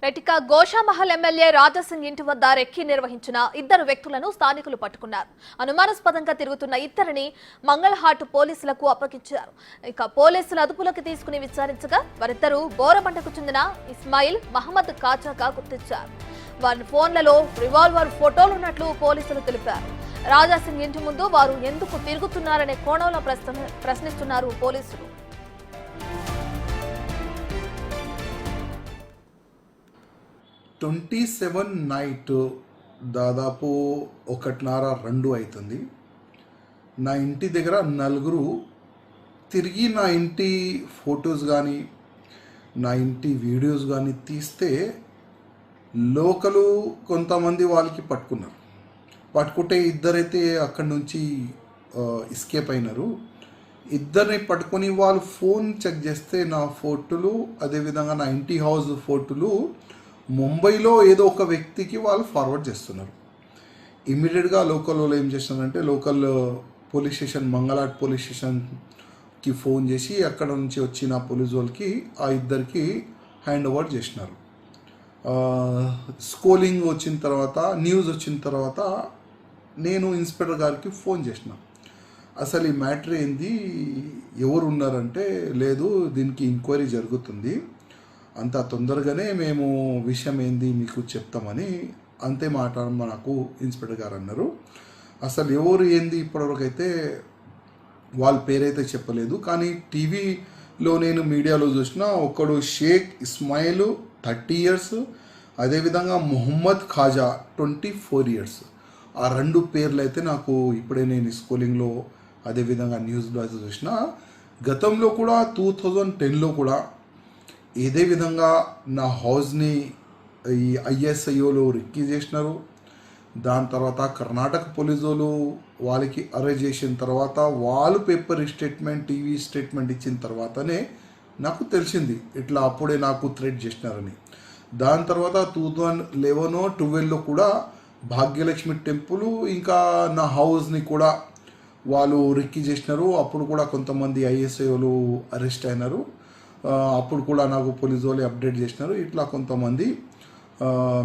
రెటిక Goshamahal MLA Raja Singh ఇంటి వద్ద recce నిర్వహించిన ఇద్దరు వ్యక్తులను స్థానికులు పట్టుకున్నారు. అనుమానాస్పదంగా తిరుగుతున్న ఇద్దరిని మంగళహాట్ పోలీసులకు అప్పగించారు. ఇక పోలీసులు అదుపులోకి తీసుకుని విచారించగా వారిద్దరూ బోరబండకు చెందిన ఇస్మాయిల్ మహమ్మద్ కాచాగా గుర్తించారు. వారి ఫోన్లలో రివాల్వర్ ఫోటోలున్నట్లు పోలీసులు తెలిపారు. రాజాసింగ్ ఇంటి ముందు వారు ఎందుకు తిరుగుతున్నారనే కోణంలో ప్రశ్నిస్తున్నారు పోలీసులు. 27 నైట్ దాదాపు 1:30-2 అవుతుంది. నా ఇంటి దగ్గర నలుగురు తిరిగి నా ఇంటి ఫొటోస్ కానీ నా ఇంటి వీడియోస్ కానీ తీస్తే లోకలు కొంతమంది వాళ్ళకి పట్టుకుంటే ఇద్దరైతే అక్కడి నుంచి ఎస్కేప్ అయినారు. ఇద్దరిని పట్టుకొని వాళ్ళు ఫోన్ చెక్ చేస్తే నా ఫోటోలు అదేవిధంగా నా ఇంటి హౌస్ ఫోటోలు ముంబైలో ఏదో ఒక వ్యక్తికి వాళ్ళు ఫార్వర్డ్ చేస్తున్నారు. ఇమ్మీడియట్గా లోకల్ వాళ్ళు ఏం చేస్తున్నారంటే local police station Mangalhat police స్టేషన్కి ఫోన్ చేసి అక్కడ నుంచి వచ్చిన పోలీస్ వాళ్ళకి ఆ ఇద్దరికి హ్యాండ్ ఓవర్ చేసినారు. స్కోలింగ్ వచ్చిన తర్వాత న్యూస్ వచ్చిన తర్వాత నేను ఇన్స్పెక్టర్ గారికి ఫోన్ చేసిన. అసలు ఈ మ్యాటర్ ఏంది, ఎవరు ఉన్నారంటే లేదు దీనికి ఎంక్వైరీ జరుగుతుంది, అంత తొందరగానే మేము విషయం ఏంది మీకు చెప్తామని అంతే మాట నాకు ఇన్స్పెక్టర్ గారు అన్నారు. అసలు ఎవరు ఏంది ఇప్పటివరకు అయితే వాళ్ళ పేరైతే చెప్పలేదు. కానీ టీవీలో నేను మీడియాలో చూసిన ఒకడు షేక్ ఇస్మాయిల్ 30 years, అదేవిధంగా మొహమ్మద్ ఖాజా 24 years. ఆ రెండు పేర్లు అయితే నాకు ఇప్పుడే నేను స్కూలింగ్లో అదేవిధంగా న్యూస్లో అయితే చూసిన. గతంలో కూడా 2010లో కూడా ఇదే విధంగా నా హౌస్ని ఈ ISIOలు రిక్కీ చేసినారు. దాని తర్వాత కర్ణాటక పోలీసులు వాళ్ళకి అరెస్ట్ చేసిన తర్వాత వాళ్ళు పేపర్ స్టేట్మెంట్ టీవీ స్టేట్మెంట్ ఇచ్చిన తర్వాతనే నాకు తెలిసింది ఇట్లా అప్పుడే నాకు థ్రెట్ చేసినారని. దాని తర్వాత 2011-12లో కూడా భాగ్యలక్ష్మి టెంపుల్ ఇంకా నా హౌస్ని కూడా వాళ్ళు రిక్కీ చేసినారు. అప్పుడు కూడా కొంతమంది ISIOలు అరెస్ట్ అయినారు. అప్పుడు కూడా నాకు పోలీసు వాళ్ళు అప్డేట్ చేసినారు, ఇట్లా కొంతమంది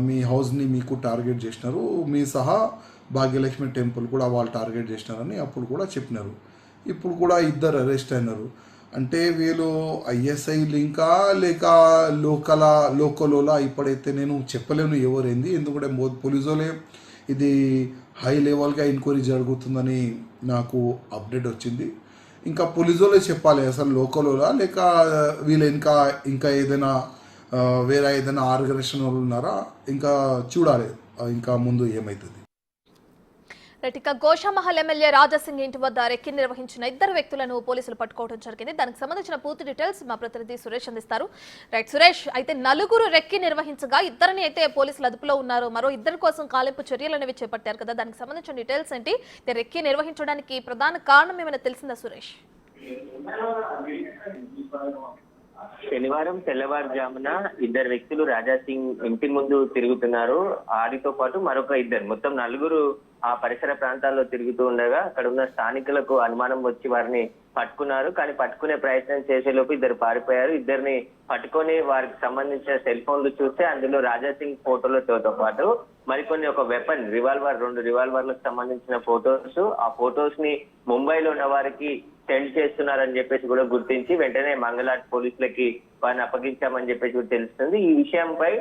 మీ హౌస్ని మీకు టార్గెట్ చేసినారు, మీ సహా భాగ్యలక్ష్మి టెంపుల్ కూడా వాళ్ళు టార్గెట్ చేసినారని అప్పుడు కూడా చెప్పినారు. ఇప్పుడు కూడా ఇద్దరు అరెస్ట్ అయినారు. అంటే వీళ్ళు ISI లింకా లేక లోకలోలా ఇప్పుడైతే నేను చెప్పలేను ఎవరైంది. ఎందుకంటే పోలీసు వాళ్ళే ఇది హై లెవెల్గా ఎంక్వైరీ జరుగుతుందని నాకు అప్డేట్ వచ్చింది. ఇంకా పోలీసు వాళ్ళే చెప్పాలి అసలు లోకలోలా లేక వీళ్ళు ఇంకా ఏదైనా వేరే ఏదైనా ఆర్గనైజేషన్ వాళ్ళు ఉన్నారా ఇంకా చూడాలి ఇంకా ముందు ఏమవుతుంది. రెటిక గోషామహల్ ఎమ్మెల్యే రాజాసింగ్ ఇంటి వద్ద రెక్కి నిర్వహించిన ఇద్దరు వ్యక్తులను పోలీసులు పట్టుకోవడం జరిగింది. దానికి సంబంధించిన పూర్తి డీటెయిల్స్ మా ప్రతినిధి సురేష్ అందిస్తారు. రైట్ సురేష్, అయితే నలుగురు రెక్కి నిర్వహించగా ఇద్దరిని అయితే పోలీసులు అదుపులో ఉన్నారు, మరో ఇద్దరి కోసం కాలింపు చర్యలు అనేవి చేపట్టారు కదా, దానికి సంబంధించిన డీటెయిల్స్ ఏంటి? రెక్కి నిర్వహించడానికి ప్రధాన కారణం ఏమైనా తెలిసిందా సురేష్? శనివారం తెల్లవారుజామున ఇద్దరు వ్యక్తులు రాజాసింగ్ ఇంటి ముందు తిరుగుతున్నారు. ఆడితో పాటు మరొక ఇద్దరు, మొత్తం నలుగురు ఆ పరిసర ప్రాంతాల్లో తిరుగుతూ ఉండగా అక్కడ ఉన్న స్థానికులకు అనుమానం వచ్చి వారిని పట్టుకున్నారు. కానీ పట్టుకునే ప్రయత్నం చేసేలోపు ఇద్దరు పారిపోయారు. ఇద్దరిని పట్టుకొని వారికి సంబంధించిన సెల్ ఫోన్లు చూస్తే అందులో రాజాసింగ్ ఫోటోలతో పాటు మరికొన్ని ఒక వెపన్ రివాల్వర్ 2 రివాల్వర్లకు సంబంధించిన ఫొటోస్, ఆ ఫొటోస్ ని ముంబైలో ఉన్న వారికి సెండ్ చేస్తున్నారని చెప్పేసి కూడా గుర్తించి వెంటనే మంగళాట్ పోలీసులకి వారిని అప్పగించామని చెప్పేసి కూడా తెలుస్తుంది. ఈ విషయంపై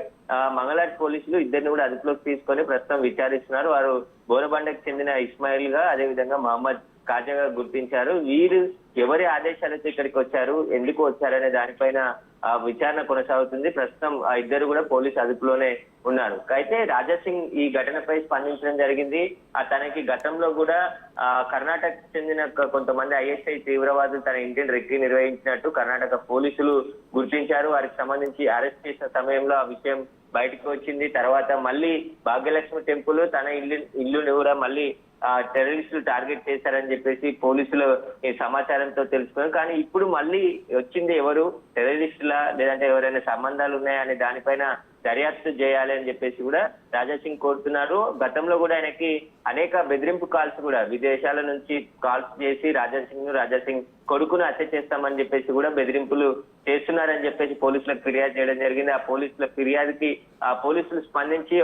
మంగళాట్ పోలీసులు ఇద్దరిని కూడా అదుపులోకి తీసుకొని ప్రస్తుతం విచారిస్తున్నారు. వారు బోరబండకు చెందిన ఇస్మాయిల్ గా అదేవిధంగా మహమ్మద్ కాజాగా గుర్తించారు. వీరు ఎవరి ఆదేశాలతో ఇక్కడికి వచ్చారు, ఎందుకు వచ్చారనే దానిపైన విచారణ కొనసాగుతుంది. ప్రస్తుతం ఆ ఇద్దరు కూడా పోలీసు అదుపులోనే ఉన్నారు. అయితే రాజాసింగ్ ఈ ఘటనపై స్పందించడం జరిగింది. తనకి గతంలో కూడా కర్ణాటక చెందిన కొంతమంది ISI తీవ్రవాదులు తన ఇంటిని రెక్కి నిర్వహించినట్టు కర్ణాటక పోలీసులు గుర్తించారు. వారికి సంబంధించి అరెస్ట్ చేసిన సమయంలో ఆ విషయం బయటకు వచ్చింది. తర్వాత మళ్ళీ భాగ్యలక్ష్మి టెంపుల్ తన ఇల్లుని కూడా మళ్ళీ టెర్రరిస్టులు టార్గెట్ చేశారని చెప్పేసి పోలీసులు ఈ సమాచారంతో తెలుసుకున్నారు. కానీ ఇప్పుడు మళ్ళీ వచ్చింది ఎవరు, టెర్రరిస్టులా లేదంటే ఎవరైనా సంబంధాలు ఉన్నాయా అనే దానిపైన దర్యాప్తు చేయాలి అని చెప్పేసి కూడా రాజా సింగ్ కోరుతున్నారు. గతంలో కూడా ఆయనకి అనేక బెదిరింపు కాల్స్ కూడా విదేశాల నుంచి కాల్స్ చేసి రాజా సింగ్ కొడుకును హత్య చేస్తామని చెప్పేసి కూడా బెదిరింపులు చేస్తున్నారని చెప్పేసి పోలీసులకు ఫిర్యాదు చేయడం జరిగింది. ఆ పోలీసుల ఫిర్యాదుకి పోలీసులు స్పందించి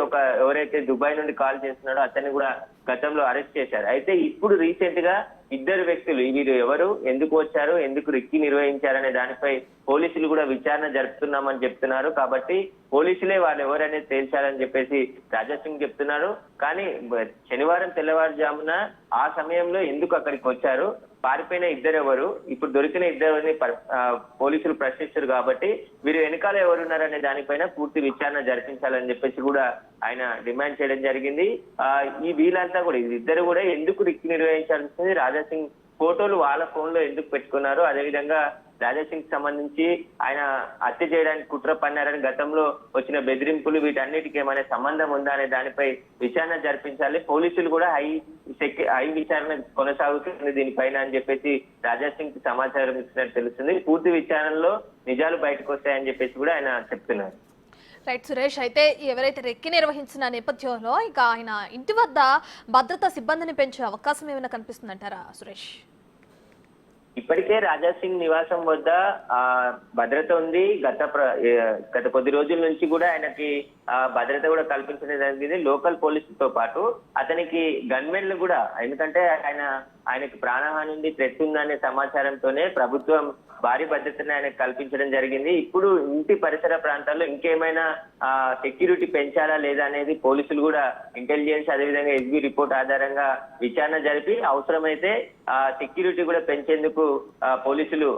ఎవరైతే దుబాయ్ నుండి కాల్ చేస్తున్నాడో అతన్ని కూడా గతంలో అరెస్ట్ చేశారు. అయితే ఇప్పుడు రీసెంట్ గా ఇద్దరు వ్యక్తులు వీరు ఎవరు, ఎందుకు వచ్చారు, ఎందుకు రెక్కి నిర్వహించారనే దానిపై పోలీసులు కూడా విచారణ జరుపుతున్నామని చెప్తున్నారు. కాబట్టి పోలీసులే వాళ్ళు ఎవరనేది తేల్చాలని చెప్పేసి రాజా సింగ్ చెప్తున్నారు. కానీ శనివారం తెల్లవారుజామున ఆ సమయంలో ఎందుకు అక్కడికి వచ్చారు, పారిపోయిన ఇద్దరు ఎవరు, ఇప్పుడు దొరికిన ఇద్దరిని పోలీసులు ప్రశ్నిస్తారు. కాబట్టి వీరు వెనకాల ఎవరున్నారనే దానిపైన పూర్తి విచారణ జరిపించాలని చెప్పేసి కూడా ఆయన డిమాండ్ చేయడం జరిగింది. ఈ వీళ్ళంతా కూడా ఇద్దరు కూడా ఎందుకు రిక్కి నిర్వహించాల్సింది, రాజా సింగ్ ఫోటోలు వాళ్ళ ఫోన్ లో ఎందుకు పెట్టుకున్నారు, అదేవిధంగా రాజా సింగ్ సంబంధించి ఆయన హత్య చేయడానికి కుట్ర పన్నారని గతంలో వచ్చిన బెదిరింపులు వీటన్నిటికీ ఏమైనా సంబంధం ఉందా అనే దానిపై విచారణ జరిపించాలి. పోలీసులు కూడా హై విచారణ కొనసాగుతుంది దీనిపైన అని చెప్పేసి రాజా సింగ్ సమాచారం ఇచ్చినట్టు తెలుస్తుంది. పూర్తి విచారణలో నిజాలు బయటకు వస్తాయని చెప్పేసి కూడా ఆయన చెప్తున్నారు. రైట్ సురేష్, అయితే ఎవరైతే రెక్కి నిర్వహించిన నేపథ్యంలో ఇక ఆయన ఇంటి వద్ద భద్రతా సిబ్బందిని పెంచే అవకాశం ఏమైనా కనిపిస్తుందంటారా సురేష్? ఇప్పటికే రాజా సింగ్ నివాసం వద్ద భద్రత ఉంది. గత కొద్ది రోజుల నుంచి కూడా ఆయనకి భద్రత కూడా కల్పించడం జరిగింది. లోకల్ పోలీసులతో పాటు అతనికి గన్మెన్లు కూడా, ఎందుకంటే ఆయనకి ప్రాణహాని ఉంది, థ్రెట్ ఉందనే సమాచారంతోనే ప్రభుత్వం భారీ భద్రతను ఆయనకు కల్పించడం జరిగింది. ఇప్పుడు ఇంటి పరిసర ప్రాంతాల్లో ఇంకేమైనా సెక్యూరిటీ పెంచాలా లేదా అనేది పోలీసులు కూడా ఇంటెలిజెన్స్ అదేవిధంగా ఎస్బీ రిపోర్ట్ ఆధారంగా విచారణ జరిపి అవసరమైతే సెక్యూరిటీ కూడా పెంచేందుకు పోలీసులు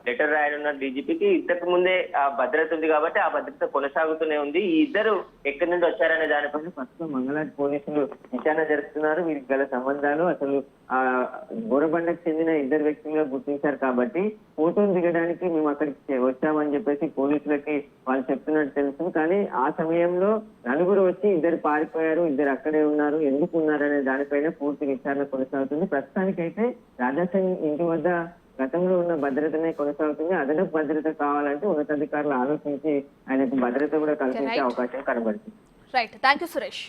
లెటర్ రాయనున్న డీజీపీకి. ఇంతకు ముందే భద్రత ఉంది కాబట్టి ఆ భద్రత కొనసాగుతూనే ఉంది. ఈ ఇద్దరు ఎక్కడి నుండి వచ్చారనే దానిపైన ప్రస్తుతం మంగళాటి పోలీసులు విచారణ జరుపుతున్నారు. వీరికి గల సంబంధాలు అసలు గోరబండకు చెందిన ఇద్దరు వ్యక్తులుగా గుర్తించారు. కాబట్టి ఫోటోలు దిగడానికి మేము అక్కడికి వచ్చామని చెప్పేసి పోలీసులకి వాళ్ళు చెప్తున్నట్టు తెలుస్తుంది. కానీ ఆ సమయంలో నలుగురు వచ్చి ఇద్దరు పారిపోయారు, ఇద్దరు అక్కడే ఉన్నారు, ఎందుకు ఉన్నారనే దానిపైన పూర్తి విచారణ కొనసాగుతుంది. ప్రస్తుతానికైతే రాజా సింగ్ ఇంటి వద్ద గతంలో ఉన్న భద్రతనే కొనసాగుతుంది. అదనపు భద్రత కావాలంటే ఉన్నతాధికారులు ఆలోచించి ఆయనకు భద్రత కూడా కల్పించే అవకాశం కనబడుతుంది. Right, thank you Suresh.